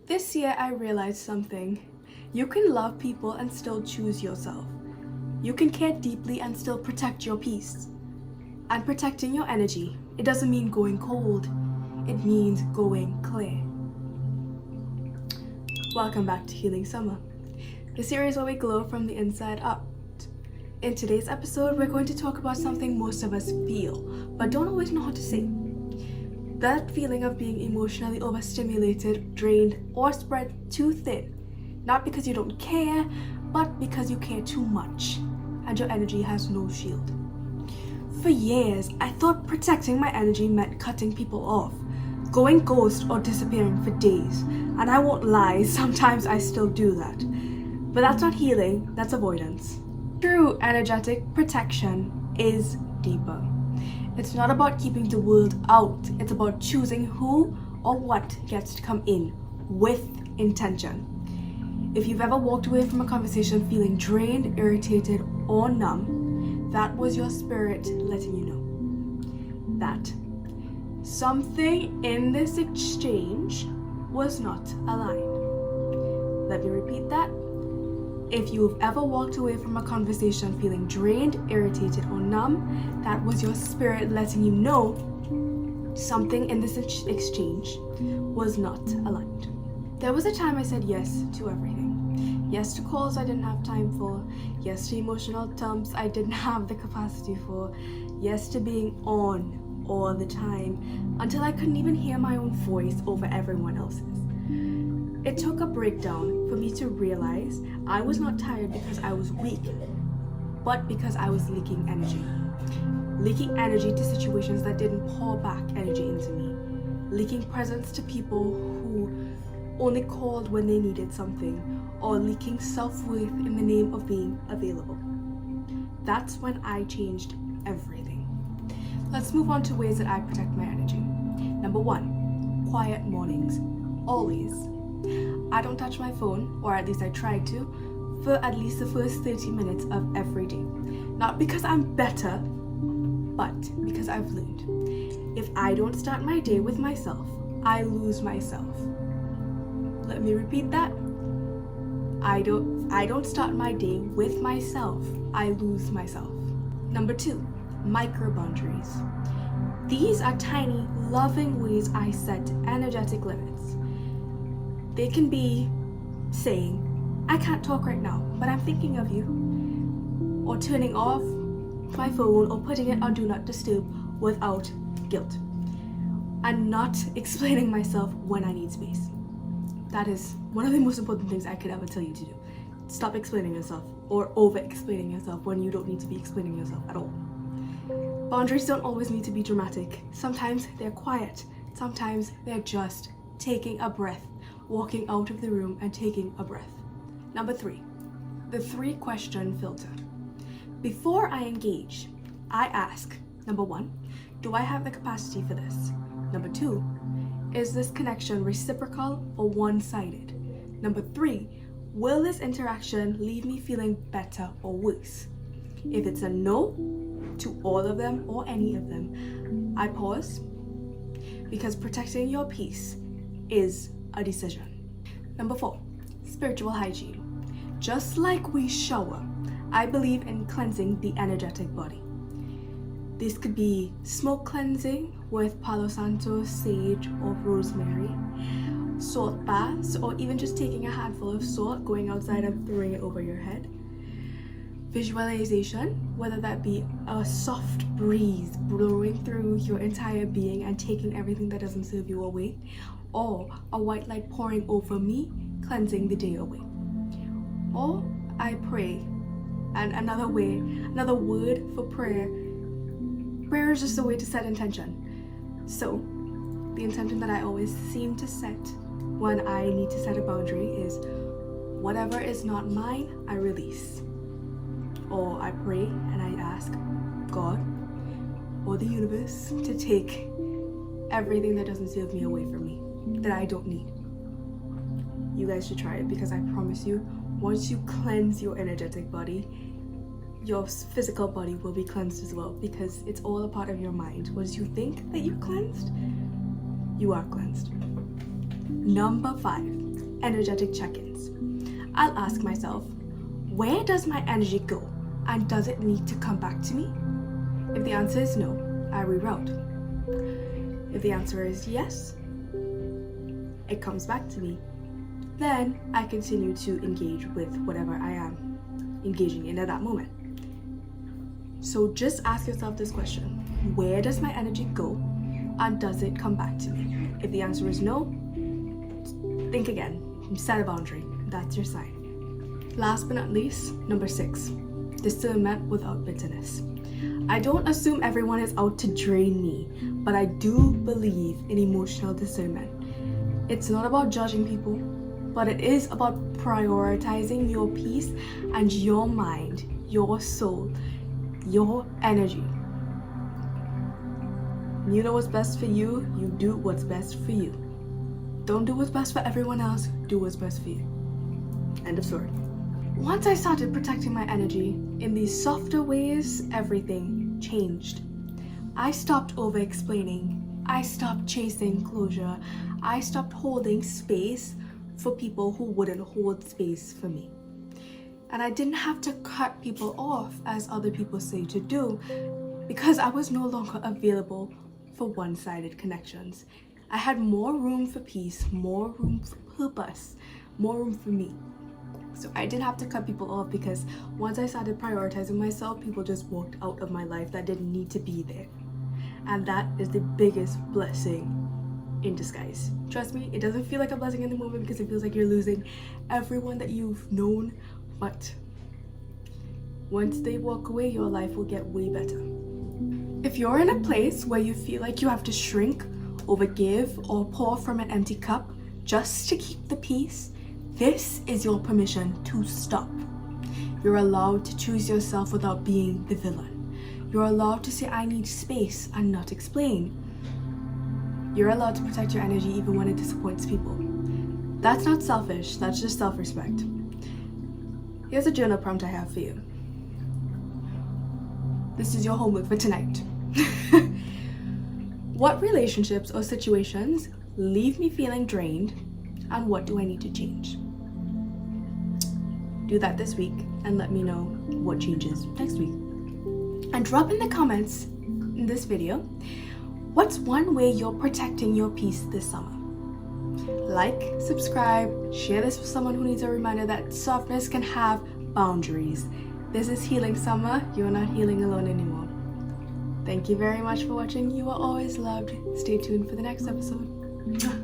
This year I realized something. You can love people and still choose yourself. You can care deeply and still protect your peace. And protecting your energy, it doesn't mean going cold. It means going clear. Welcome back to Healing Summer, the series where we glow from the inside out. In today's episode, we're going to talk about something most of us feel, but don't always know how to say. That feeling of being emotionally overstimulated, drained, or spread too thin. Not because you don't care, but because you care too much, and your energy has no shield. For years, I thought protecting my energy meant cutting people off, going ghost or disappearing for days. And I won't lie, sometimes I still do that. But that's not healing, that's avoidance. True energetic protection is deeper. It's not about keeping the world out, it's about choosing who or what gets to come in with intention. If you've ever walked away from a conversation feeling drained, irritated, or numb, that was your spirit letting you know that something in this exchange was not aligned. Let me repeat that. If you've ever walked away from a conversation feeling drained, irritated, or numb, that was your spirit letting you know something in this exchange was not aligned. There was a time I said yes to everything. Yes to calls I didn't have time for. Yes to emotional dumps I didn't have the capacity for. Yes to being on all the time until I couldn't even hear my own voice over everyone else's. It took a breakdown for me to realize I was not tired because I was weak, but because I was leaking energy. Leaking energy to situations that didn't pour back energy into me. Leaking presence to people who only called when they needed something, or leaking self-worth in the name of being available. That's when I changed everything. Let's move on to ways that I protect my energy. Number 1, quiet mornings. Always. I don't touch my phone, or at least I try to, for at least the first 30 minutes of every day. Not because I'm better, but because I've learned. If I don't start my day with myself, I lose myself. Let me repeat that. I don't start my day with myself, I lose myself. Number 2, micro boundaries. These are tiny, loving ways I set energetic limits. They can be saying, I can't talk right now, but I'm thinking of you. Or turning off my phone or putting it on do not disturb without guilt. And not explaining myself when I need space. That is one of the most important things I could ever tell you to do. Stop explaining yourself or over-explaining yourself when you don't need to be explaining yourself at all. Boundaries don't always need to be dramatic. Sometimes they're quiet. Sometimes they're just taking a breath, walking out of the room and taking a breath. Number 3, the 3-question filter. Before I engage, I ask, number 1, do I have the capacity for this? Number 2, is this connection reciprocal or one-sided? Number 3, will this interaction leave me feeling better or worse? If it's a no to all of them or any of them, I pause, because protecting your peace is a decision. Number 4, spiritual hygiene. Just like we shower, I believe in cleansing the energetic body. This could be smoke cleansing with Palo Santo, sage, or rosemary, salt baths, or even just taking a handful of salt, going outside and throwing it over your head. Visualization, whether that be a soft breeze blowing through your entire being and taking everything that doesn't serve you away, or a white light pouring over me, cleansing the day away. Or I pray, and another word for prayer. Prayer is just a way to set intention. So, the intention that I always seem to set when I need to set a boundary is, whatever is not mine, I release. Or I pray and I ask God or the universe to take everything that doesn't serve me away from me, that I don't need. You guys should try it, because I promise you, once you cleanse your energetic body, your physical body will be cleansed as well, because it's all a part of your mind. Once you think that you're cleansed, you are cleansed. Number 5, energetic check-ins. I'll ask myself, where does my energy go? And does it need to come back to me? If the answer is no, I reroute. If the answer is yes, it comes back to me. Then I continue to engage with whatever I am engaging in at that moment. So just ask yourself this question: where does my energy go? And does it come back to me? If the answer is no, think again. Set a boundary. That's your sign. Last but not least, number 6, discernment without bitterness. I don't assume everyone is out to drain me, but I do believe in emotional discernment. It's not about judging people, but it is about prioritizing your peace and your mind, your soul, your energy. You know what's best for you, you do what's best for you. Don't do what's best for everyone else, do what's best for you. End of story. Once I started protecting my energy in these softer ways, everything changed. I stopped over-explaining. I stopped chasing closure. I stopped holding space for people who wouldn't hold space for me. And I didn't have to cut people off as other people say to do, because I was no longer available for one-sided connections. I had more room for peace, more room for purpose, more room for me. So I didn't have to cut people off, because once I started prioritizing myself, people just walked out of my life that didn't need to be there. And that is the biggest blessing in disguise. Trust me, it doesn't feel like a blessing in the moment because it feels like you're losing everyone that you've known, but once they walk away, your life will get way better. If you're in a place where you feel like you have to shrink, overgive, or pour from an empty cup just to keep the peace, this is your permission to stop. You're allowed to choose yourself without being the villain. You're allowed to say, I need space, and not explain. You're allowed to protect your energy even when it disappoints people. That's not selfish, that's just self-respect. Here's a journal prompt I have for you. This is your homework for tonight. What relationships or situations leave me feeling drained, and what do I need to change? Do that this week and let me know what changes next week. And drop in the comments in this video, what's one way you're protecting your peace this summer? Like, subscribe, share this with someone who needs a reminder that softness can have boundaries. This is Healing Summer. You're not healing alone anymore. Thank you very much for watching. You are always loved. Stay tuned for the next episode.